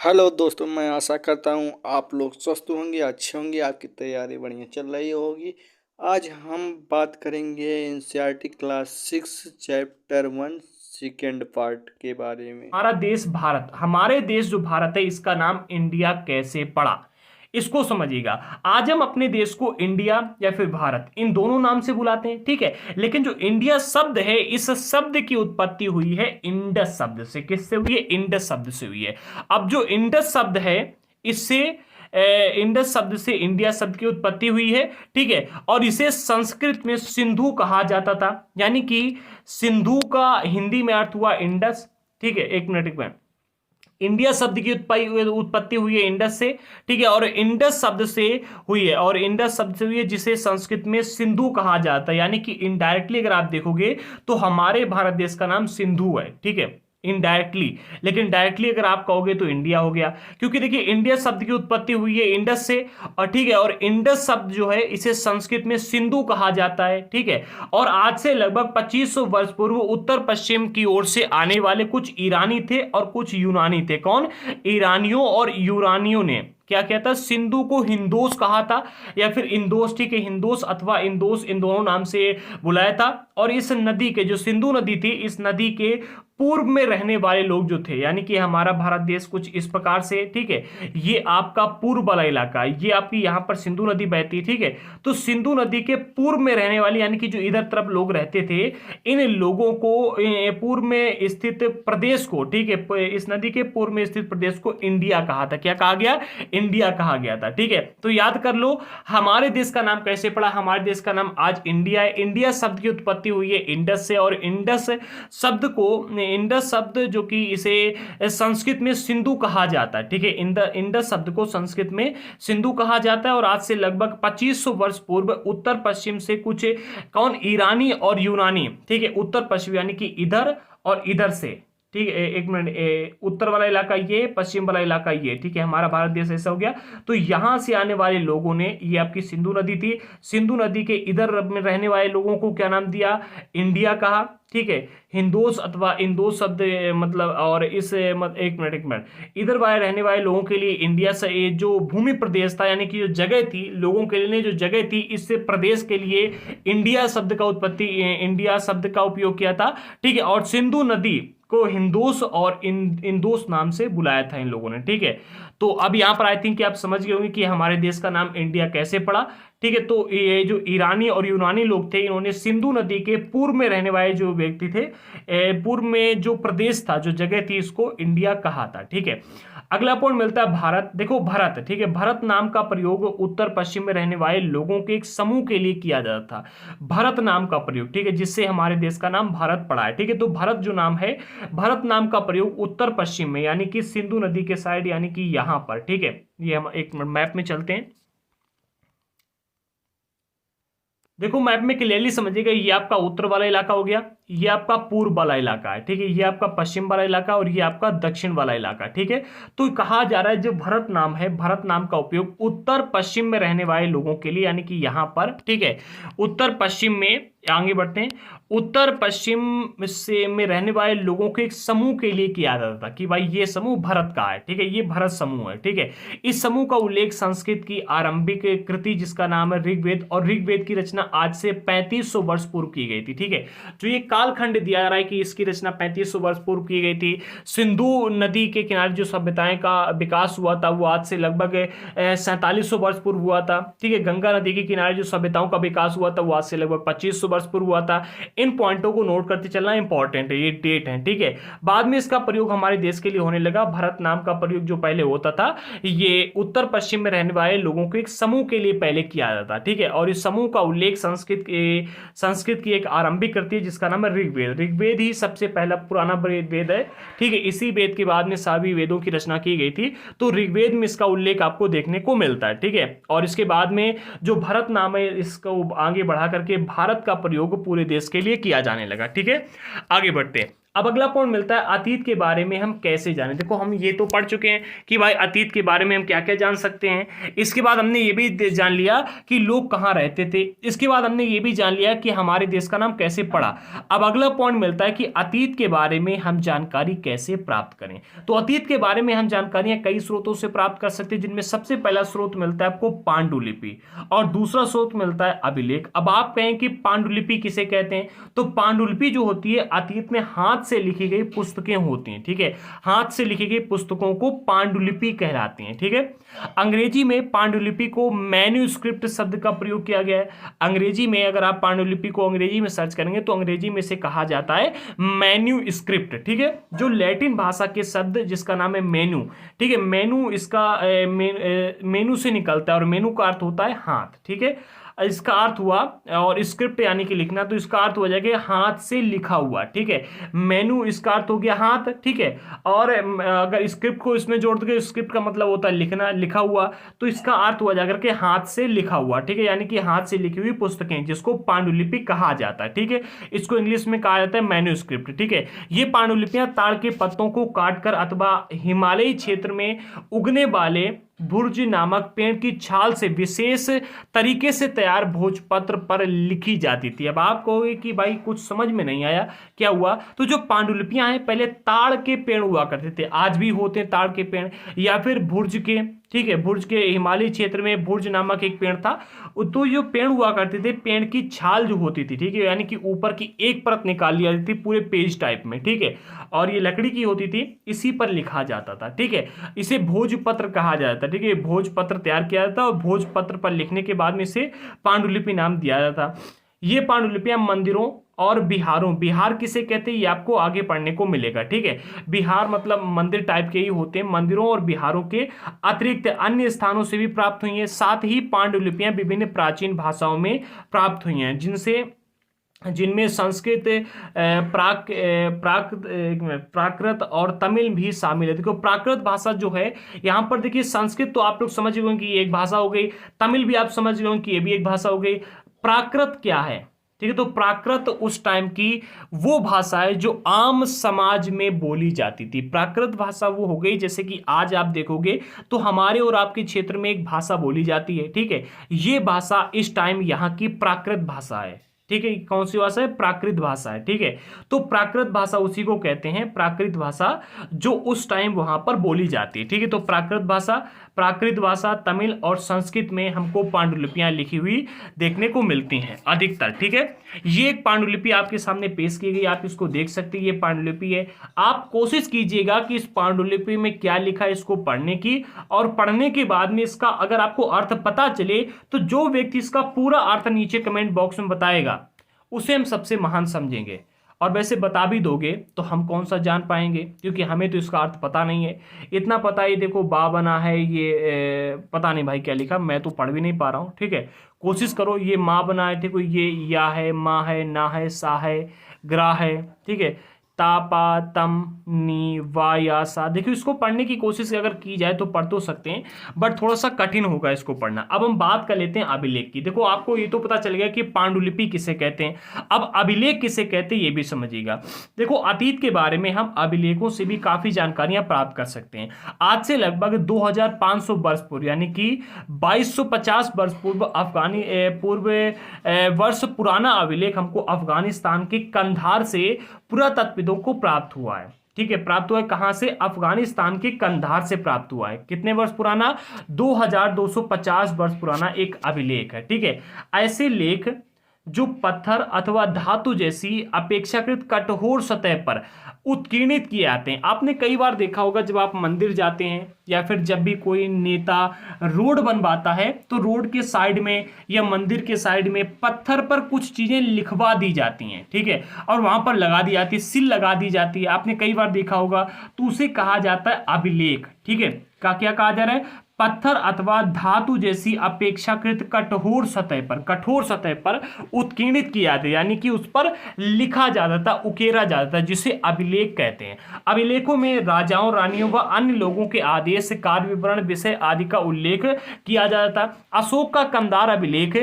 Hello दोस्तों, मैं आशा करता हूँ आप लोग स्वस्थ होंगे, अच्छे होंगे, आपकी तैयारी बढ़िया चल रही होगी। आज हम बात करेंगे NCERT class 6 chapter 1 second part के बारे में। हमारा देश भारत, हमारे देश जो भारत है इसका नाम इंडिया कैसे पड़ा, इसको समझिएगा। आज हम अपने देश को इंडिया या फिर भारत इन दोनों नाम से बुलाते हैं, ठीक है। लेकिन जो इंडिया शब्द है, इस शब्द की उत्पत्ति हुई है इंडस शब्द से। किससे हुई है? इंडस शब्द से हुई है। अब जो इंडस शब्द है, इससे इंडस शब्द से इंडिया शब्द की उत्पत्ति हुई है, ठीक है। और इसे संस्कृत में सिंधु कहा जाता था, यानी कि सिंधु का हिंदी में अर्थ हुआ इंडस, ठीक है। एक मिनट। इंडिया शब्द की उत्पत्ति हुई है इंडस से, ठीक है। और इंडस शब्द से हुई है, और इंडस शब्द से हुई है जिसे संस्कृत में सिंधु कहा जाता है। यानी कि इनडायरेक्टली अगर आप देखोगे तो हमारे भारत देश का नाम सिंधु है, ठीक है, इनडायरेक्टली। लेकिन डायरेक्टली अगर आप कहोगे तो इंडिया हो गया, क्योंकि देखिए इंडिया शब्द की उत्पत्ति हुई है इंडस से, और ठीक है। और इंडस शब्द जो है इसे संस्कृत में सिंधु कहा जाता है, ठीक है। और आज से लगभग 2500 वर्ष पूर्व उत्तर पश्चिम की ओर से आने वाले कुछ ईरानी थे और कुछ यूनानी थे। कौन? ईरानियों और यूनानियों ने क्या किया था? सिंधु को हिंदोस कहा था, या फिर इंदोस, ठीक है, हिंदोस अथवा इंदोस, इन दोनों नाम से बुलाया था। और इस नदी के, जो सिंधु नदी थी, इस नदी के पूर्व में रहने वाले लोग जो थे, यानी कि हमारा भारत देश कुछ इस प्रकार से, ठीक है। ये आपका पूर्व वाला इलाका, ये आपकी यहां पर सिंधु नदी बहती है, ठीक है। तो सिंधु नदी के पूर्व में रहने वाले, यानी कि जो इधर तरफ लोग रहते थे, इन लोगों को पूर्व में स्थित प्रदेश को, ठीक है, इस नदी के पूर्व में स्थित प्रदेश को इंडिया कहा था। क्या कहा गया? इंडिया कहा गया था, ठीक है। तो याद कर लो हमारे देश का नाम कैसे पड़ा। हमारे देश का नाम आज इंडिया है। इंडिया शब्द की उत्पत्ति हुई है इंडस से, और इंडस शब्द को, इंडस शब्द जो कि इसे संस्कृत में सिंधु कहा जाता है, ठीक है। इंडस शब्द को संस्कृत में सिंधु कहा जाता है। और आज से लगभग 2500 वर्ष पूर्व उत्तर पश्चिम से कुछ, कौन? ईरानी और यूनानी, ठीक है, उत्तर पश्चिम यानी कि इधर और इधर से, ठीक है। एक मिनट, उत्तर वाला इलाका ये, पश्चिम वाला इलाका ये, ठीक है। हमारा भारत देश ऐसा हो गया। तो यहां से आने वाले लोगों ने, ये आपकी सिंधु नदी थी, सिंधु नदी के इधर में रहने वाले लोगों को क्या नाम दिया? इंडिया कहा, ठीक है। हिंदोस अथवा इंदोस शब्द मतलब, और इस एक मिनट, इधर वाले रहने वाले लोगों के लिए इंडिया से, ये जो भूमि प्रदेश था, यानी कि जो जगह थी लोगों के लिए, जो जगह थी, इससे प्रदेश के लिए इंडिया शब्द का उत्पत्ति, इंडिया शब्द का उपयोग किया था, ठीक है। और सिंधु नदी को हिंदोस और इंदोस नाम से बुलाया था इन लोगों ने, ठीक है। तो अब यहां पर आई थिंक कि आप समझ गए होंगे कि हमारे देश का नाम इंडिया कैसे पड़ा, ठीक है। तो ये जो ईरानी और यूनानी लोग थे, इन्होंने सिंधु नदी के पूर्व में रहने वाले जो व्यक्ति थे, पूर्व में जो प्रदेश था, जो जगह थी, इसको इंडिया कहा था, ठीक है। अगला पॉइंट मिलता है भारत। देखो भारत, ठीक है, भारत नाम का प्रयोग उत्तर पश्चिम में रहने वाले लोगों के एक समूह के लिए किया जाता था। भारत नाम का प्रयोग, ठीक है, जिससे हमारे देश का नाम भारत पड़ा है, ठीक है। तो भारत जो नाम है, भारत नाम का प्रयोग उत्तर पश्चिम में, यानी कि सिंधु नदी के साइड, यानी कि यहां पर, ठीक है। ये हम एक मैप में चलते हैं। देखो मैप में क्लियरली समझिएगा, ये आपका उत्तर वाला इलाका हो गया, ये आपका पूर्व वाला इलाका है, ठीक है, ये आपका पश्चिम वाला इलाका, और ये आपका दक्षिण वाला इलाका, ठीक है। तो कहा जा रहा है जो भारत नाम है, भारत नाम का उपयोग उत्तर पश्चिम में रहने वाले लोगों के लिए, यानी कि यहां पर, ठीक है, उत्तर पश्चिम में, आगे बढ़ते हैं, उत्तर पश्चिम से में रहने वाले लोगों के एक समूह के लिए किया जाता था कि भाई ये समूह भारत का है, ठीक है, ये भारत समूह है, ठीक है। इस समूह का उल्लेख संस्कृत की आरंभिक कृति जिसका नाम है ऋग्वेद, और ऋग्वेद की रचना आज से 3500 वर्ष पूर्व की गई थी, ठीक है। जो ये कालखंड दिया जा रहा है कि इसकी रचना 3500 वर्ष पूर्व की गई थी। सिंधु नदी के किनारे जो सभ्यताएं का विकास हुआ था, वो आज से लगभग 4700 वर्ष पूर्व हुआ था, ठीक है। गंगा नदी के किनारे जो सभ्यताओं का विकास हुआ था, वो आज से लगभग 2500 वर्ष पूर्व हुआ था। इन पॉइंटों को नोट करते चलना इंपॉर्टेंट है, ये डेट है, ठीक है। बाद में इसका प्रयोग हमारे देश के लिए होने लगा। भारत नाम का प्रयोग जो पहले होता था, ये उत्तर पश्चिम में रहने वाले लोगों के एक समूह के लिए पहले किया जाता, ठीक है। और इस समूह का उल्लेख संस्कृत की एक आरंभिक कृति है जिसका नाम है ऋग्वेद। ऋग्वेद ही सबसे पहला पुराना वेद है, ठीक है। इसी वेद के बाद में सभी वेदों की रचना की गई थी। तो ऋग्वेद में इसका उल्लेख आपको देखने को मिलता है, ठीक है। और इसके बाद में जो भारत नाम है, इसको आगे बढ़ा करके भारत का प्रयोग पूरे देश के लिए किया जाने लगा, ठीक है। आगे बढ़ते हैं। अब अगला पॉइंट मिलता है अतीत के बारे में हम कैसे जानें। देखो हम ये तो पढ़ चुके हैं कि भाई अतीत के बारे में हम क्या क्या जान सकते हैं। इसके बाद हमने ये भी जान लिया कि लोग कहाँ रहते थे। इसके बाद हमने ये भी जान लिया कि हमारे देश का नाम कैसे पड़ा। अब अगला पॉइंट मिलता है कि अतीत के बारे में हम जानकारी कैसे प्राप्त करें। तो अतीत के बारे में हम जानकारियां कई स्रोतों से प्राप्त कर सकते हैं, जिनमें सबसे पहला स्रोत मिलता है आपको पांडुलिपि और दूसरा स्रोत मिलता है अभिलेख। अब आप कहें कि पांडुलिपि किसे कहते हैं, तो पांडुलिपि जो होती है अतीत में हाथ से लिखी गई पुस्तकें होती हैं। ठीक है, हाथ से लिखी गई पुस्तकों को पांडुलिपि कहलाती हैं। ठीक है, अंग्रेजी में पांडुलिपि को मैन्यूस्क्रिप्ट शब्द का प्रयोग किया गया है। अंग्रेजी में अगर आप पांडुलिपि को अंग्रेजी में सर्च करेंगे तो अंग्रेजी में से कहा जाता है मैन्यूस्क्रिप्ट। ठीक है, जो लैटिन भाषा के शब्द जिसका नाम है मेनू। ठीक है, मेनू इसका मेनू से निकलता है और मेनू का अर्थ होता है हाथ। ठीक है, इसका अर्थ हुआ, और स्क्रिप्ट यानी कि लिखना, तो इसका अर्थ हो जाएगा हाथ से लिखा हुआ। ठीक है, मेनू इसका अर्थ हो गया हाथ। ठीक है, और अगर स्क्रिप्ट को इसमें जोड़ दोगे, स्क्रिप्ट का मतलब होता है लिखना, लिखा हुआ, तो इसका अर्थ हो जाकर के हाथ से लिखा हुआ। ठीक है, यानी कि हाथ से लिखी हुई पुस्तकें जिसको पांडुलिपि कहा जाता है। ठीक है, इसको इंग्लिश में कहा जाता है मैन्यूस्क्रिप्ट। ठीक है, ये पांडुलिपियां ताड़ के पत्तों को काटकर अथवा हिमालयी क्षेत्र में उगने वाले भुर्ज नामक पेड़ की छाल से विशेष तरीके से तैयार भोजपत्र पर लिखी जाती थी। अब आप कहोगे कि भाई कुछ समझ में नहीं आया, क्या हुआ? तो जो पांडुलिपियां हैं पहले ताड़ के पेड़ हुआ करते थे, आज भी होते हैं ताड़ के पेड़, या फिर भुर्ज के। ठीक है, भुर्ज के हिमालयी क्षेत्र में भुर्ज नामक एक पेड़ था, तो जो पेड़ हुआ करते थे, पेड़ की छाल जो होती थी, ठीक है, यानी कि ऊपर की एक परत निकाल ली जाती थी पूरे पेज टाइप में। ठीक है, और ये लकड़ी की होती थी, इसी पर लिखा जाता था। ठीक है, इसे भोजपत्र कहा जाता है। ठीक है, भोजपत्र तैयार किया जाता और भोजपत्र पर लिखने के बाद में इसे पांडुलिपि नाम दिया जाता। ये पांडुलिपियां मंदिरों और बिहारों, बिहार किसे कहते हैं ये आपको आगे पढ़ने को मिलेगा। ठीक है, बिहार मतलब मंदिर टाइप के ही होते हैं। मंदिरों और बिहारों के अतिरिक्त अन्य स्थानों से भी प्राप्त हुई हैं। साथ ही पांडुलिपियां विभिन्न प्राचीन भाषाओं में प्राप्त हुई हैं, जिनमें संस्कृत, प्राकृत और तमिल भी शामिल है। देखो प्राकृत भाषा जो है, यहाँ पर देखिए संस्कृत तो आप लोग समझ गए कि ये एक भाषा हो गई, तमिल भी आप समझ गए कि ये भी एक भाषा हो गई। प्राकृत क्या है? ठीक है, तो प्राकृत उस टाइम की वो भाषा है जो आम समाज में बोली जाती थी। प्राकृत भाषा वो हो गई जैसे कि आज आप देखोगे तो हमारे और आपके क्षेत्र में एक भाषा बोली जाती है। ठीक है, ये भाषा इस टाइम यहाँ की प्राकृत भाषा है। ठीक है, कौन सी भाषा है? प्राकृत भाषा है। ठीक है, तो प्राकृत भाषा उसी को कहते हैं, प्राकृत भाषा जो उस टाइम वहां पर बोली जाती है। ठीक है, तो प्राकृत भाषा तमिल और संस्कृत में हमको पांडुलिपियां लिखी हुई देखने को मिलती हैं अधिकतर। ठीक है, ये एक पांडुलिपि आपके सामने पेश की गई, आप इसको देख सकते हैं, ये पांडुलिपि है। आप कोशिश कीजिएगा कि इस पांडुलिपि में क्या लिखा है इसको पढ़ने की, और पढ़ने के बाद में इसका अगर आपको अर्थ पता चले तो जो व्यक्ति इसका पूरा अर्थ नीचे कमेंट बॉक्स में बताएगा उसे हम सबसे महान समझेंगे। और वैसे बता भी दोगे तो हम कौन सा जान पाएंगे, क्योंकि हमें तो इसका अर्थ पता नहीं है। इतना पता है, देखो बा बना है, ये पता नहीं भाई क्या लिखा, मैं तो पढ़ भी नहीं पा रहा हूँ। ठीक है, कोशिश करो, ये माँ बना है, ठीक है, ये या है, माँ है, ना है, सा है, ग्रा है। ठीक है, ता पा तम नी वा या सा। देखिए इसको पढ़ने की कोशिश अगर की जाए तो पढ़ तो सकते हैं, बट थोड़ा सा कठिन होगा इसको पढ़ना। अब हम बात कर लेते हैं अभिलेख की। देखो आपको ये तो पता चल गया कि पांडुलिपि किसे कहते हैं, अब अभिलेख किसे कहते हैं ये भी समझिएगा। देखो अतीत के बारे में हम अभिलेखों से भी काफी जानकारियां प्राप्त कर सकते हैं। आज से लगभग 2500 वर्ष पूर्व, यानी कि 2250 वर्ष वर्ष पुराना अभिलेख हमको अफगानिस्तान के कंधार से पुरातत्वविदों को प्राप्त हुआ है। ठीक है, प्राप्त हुआ है कहां से? अफगानिस्तान के कंधार से प्राप्त हुआ है। कितने वर्ष पुराना? 2250 वर्ष पुराना एक अभिलेख है। ठीक है, ऐसे लेख जो पत्थर अथवा धातु जैसी अपेक्षाकृत कठोर सतह पर उत्कीर्णित किए जाते हैं। आपने कई बार देखा होगा जब आप मंदिर जाते हैं या फिर जब भी कोई नेता रोड बनवाता है तो रोड के साइड में या मंदिर के साइड में पत्थर पर कुछ चीजें लिखवा दी जाती हैं। ठीक है, और वहां पर लगा दी जाती है, सील लगा दी जाती है। आपने कई बार देखा होगा, तो उसे कहा जाता है अभिलेख। ठीक है, क्या कहा जा रहा है? पत्थर अथवा धातु जैसी अपेक्षाकृत कठोर सतह पर उत्कीर्णित किया जाता है, यानी कि उस पर लिखा जाता था, उकेरा जाता था, जिसे अभिलेख कहते हैं। अभिलेखों में राजाओं, रानियों व अन्य लोगों के आदेश, कार्य विवरण, विषय आदि का उल्लेख किया जाता था। अशोक का कंधार अभिलेख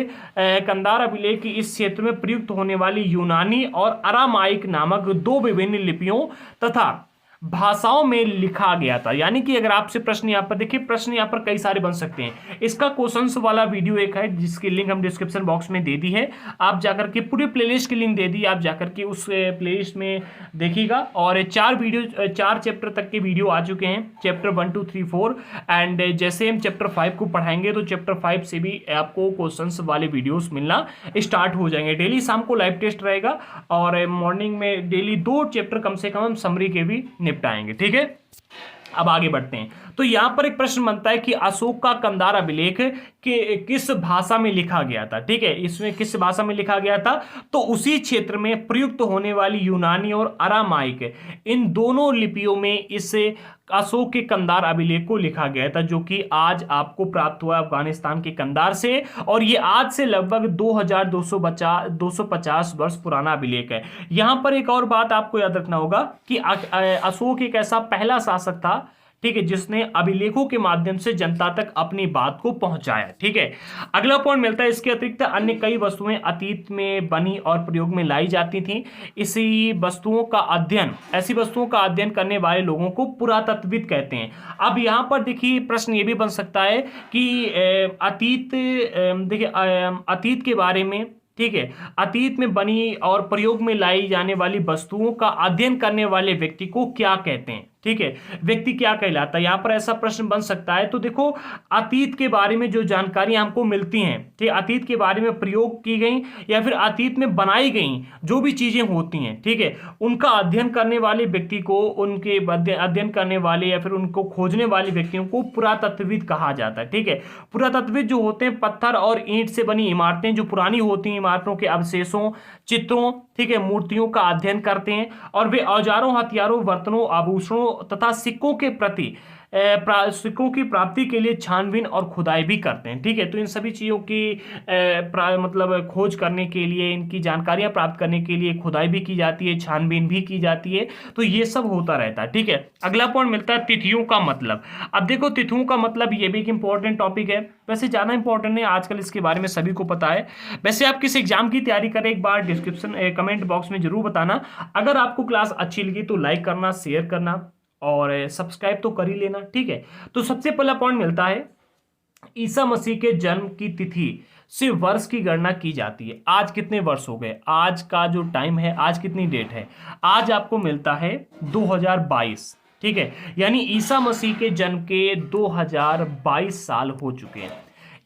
इस क्षेत्र में प्रयुक्त होने वाली यूनानी और अरामाइक नामक दो विभिन्न लिपियों तथा भाषाओं में लिखा गया था। यानी कि अगर आपसे प्रश्न यहाँ पर देखिए, प्रश्न यहाँ पर कई सारे बन सकते हैं। इसका क्वेश्चंस वाला वीडियो एक है जिसकी लिंक हम डिस्क्रिप्शन बॉक्स में दे दी है, आप जाकर के पूरे प्लेलिस्ट की लिंक दे दी, आप जाकर के उस प्लेलिस्ट में देखिएगा। और 4 चैप्टर तक के वीडियो आ चुके हैं, चैप्टर 1 2 3 4, एंड जैसे हम चैप्टर 5 को पढ़ाएंगे तो चैप्टर 5 से भी आपको क्वेश्चंस वाले वीडियोस मिलना स्टार्ट हो जाएंगे। डेली शाम को लाइव टेस्ट रहेगा और मॉर्निंग में डेली 2 चैप्टर कम से कम हम समरी के भी निपटाएंगे। ठीक है, अब आगे बढ़ते हैं। तो यहां पर एक प्रश्न बनता है कि अशोक का कंधार अभिलेख के किस भाषा में लिखा गया था। ठीक है, इसमें किस भाषा में लिखा गया था, तो उसी क्षेत्र में प्रयुक्त होने वाली यूनानी और अरामाइक, इन दोनों लिपियों में इस अशोक के कंधार अभिलेख को लिखा गया था, जो कि आज आपको प्राप्त हुआ अफगानिस्तान के कंधार से, और ये आज से लगभग 2250 वर्ष पुराना अभिलेख है। यहां पर एक और बात आपको याद रखना होगा कि अशोक एक ऐसा पहला शासक था, ठीक है, जिसने अभिलेखों के माध्यम से जनता तक अपनी बात को पहुंचाया। ठीक है, अगला पॉइंट मिलता है, इसके अतिरिक्त अन्य कई वस्तुएं अतीत में बनी और प्रयोग में लाई जाती थीं। ऐसी वस्तुओं का अध्ययन करने वाले लोगों को पुरातत्वविद कहते हैं। अब यहां पर देखिए प्रश्न ये भी बन सकता है कि अतीत के बारे में, ठीक है, अतीत में बनी और प्रयोग में लाई जाने वाली वस्तुओं का अध्ययन करने वाले व्यक्ति को क्या कहते हैं। ठीक है, व्यक्ति क्या कहलाता है, यहां पर ऐसा प्रश्न बन सकता है। तो देखो, अतीत के बारे में जो जानकारियां हमको मिलती हैं, ठीक, अतीत के बारे में प्रयोग की गई या फिर अतीत में बनाई गई जो भी चीजें होती हैं, ठीक है, उनका अध्ययन करने वाले व्यक्ति को, उनके अध्ययन करने वाले या फिर उनको खोजने वाले व्यक्तियों को पुरातत्वविद कहा जाता है। ठीक है, पुरातत्वविद जो होते हैं पत्थर और ईंट से बनी इमारतें, जो पुरानी होती हैं, इमारतों के अवशेषों, चित्रों, ठीक है, मूर्तियों का अध्ययन करते हैं, और वे औजारों, हथियारों, बर्तनों, आभूषणों तथा सिक्कों की प्राप्ति के लिए छानबीन और खुदाई भी करते हैं। ठीक है, तो इन सभी चीज़ों की मतलब खोज करने के लिए, इनकी जानकारियां प्राप्त करने के लिए खुदाई भी की जाती है, छानबीन भी की जाती है, तो ये सब होता रहता है। ठीक है, अगला पॉइंट मिलता है तिथियों का मतलब। अब देखो, तिथियों का मतलब ये भी एक इंपॉर्टेंट टॉपिक है, वैसे ज़्यादा इंपॉर्टेंट नहीं, आजकल इसके बारे में सभी को पता है। वैसे आप किस एग्जाम की तैयारी करें, एक बार कमेंट बॉक्स में जरूर बताना। अगर आपको क्लास अच्छी लगी तो लाइक करना, शेयर करना और सब्सक्राइब तो कर ही लेना। ठीक है, तो सबसे पहला पॉइंट मिलता है, ईसा मसीह के जन्म की तिथि से वर्ष की गणना की जाती है। आज कितने वर्ष हो गए, आज का जो टाइम है, आज कितनी डेट है, आज आपको मिलता है 2022। ठीक है, यानी ईसा मसीह के जन्म के 2022 साल हो चुके हैं।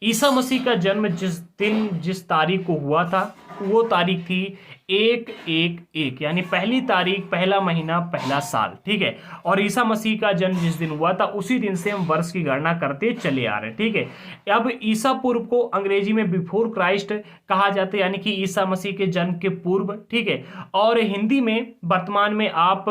ईसा मसीह का जन्म जिस तारीख को हुआ था, वो तारीख थी 1/1/1, यानी पहली तारीख, पहला महीना, पहला साल। ठीक है, और ईसा मसीह का जन्म जिस दिन हुआ था उसी दिन से हम वर्ष की गणना करते चले आ रहे हैं। ठीक है, अब ईसा पूर्व को अंग्रेजी में बिफोर क्राइस्ट कहा जाता है, यानी कि ईसा मसीह के जन्म के पूर्व। ठीक है, और हिंदी में वर्तमान में आप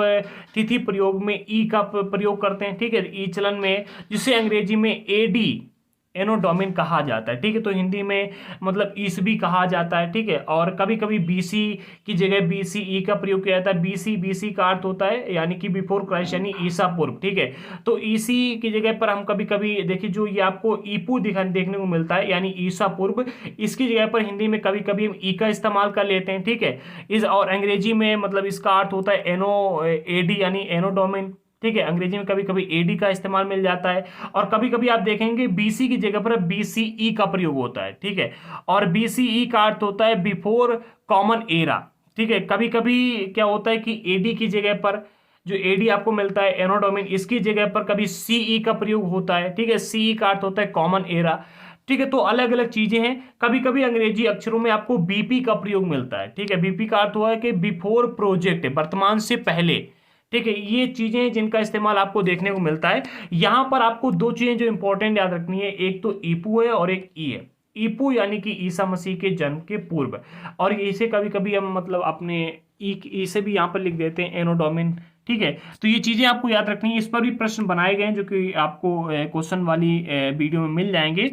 तिथि प्रयोग में ई का प्रयोग करते हैं। ठीक है, ई चलन में, जिसे अंग्रेजी में एडी, एनो डोमिन कहा जाता है। ठीक है, तो हिंदी में मतलब ईसवी कहा जाता है। ठीक है, और कभी कभी बीसी की जगह बीसीई का प्रयोग किया जाता है। बीसी का अर्थ होता है यानी कि बिफोर क्राइस्ट, यानी ईसा पूर्व। ठीक है, तो ईसी की जगह पर हम कभी कभी देखिए, जो ये आपको ईपू देखने को मिलता है, यानी ईसा पूर्व, इसकी जगह पर हिंदी में कभी कभी हम ई का इस्तेमाल कर लेते हैं। ठीक है, और अंग्रेजी में मतलब इसका अर्थ होता है एनो एडी, यानी एनो डोमिन। ठीक है, अंग्रेजी में कभी कभी एडी का इस्तेमाल मिल जाता है, और कभी कभी आप देखेंगे बीसी की जगह पर बीसीई का प्रयोग होता है। ठीक है, और बीसीई का अर्थ होता है बिफोर कॉमन एरा। ठीक है, कभी कभी क्या होता है कि एडी की जगह पर जो एडी आपको मिलता है, एनो डोमिन, इसकी जगह पर कभी सीई का प्रयोग होता है। ठीक है, सीई का अर्थ होता है कॉमन एरा। ठीक है, तो अलग अलग चीजें हैं। कभी कभी अंग्रेजी अक्षरों में आपको बीपी का प्रयोग मिलता है। ठीक है, बीपी का अर्थ हुआ है कि बिफोर प्रोजेक्ट, वर्तमान से पहले। ठीक है, ये चीजें हैं जिनका इस्तेमाल आपको देखने को मिलता है। यहां पर आपको 2 चीजें जो इंपॉर्टेंट याद रखनी है, एक तो ईपू है और एक ई है। ईपू यानी कि ईसा मसीह के जन्म के पूर्व, और इसे कभी कभी हम मतलब अपने ई से भी यहाँ पर लिख देते हैं एनो डोमिन। ठीक है। तो ये चीजें आपको याद रखनी है। इस पर भी प्रश्न बनाए गए हैं जो कि आपको क्वेश्चन वाली वीडियो में मिल जाएंगे।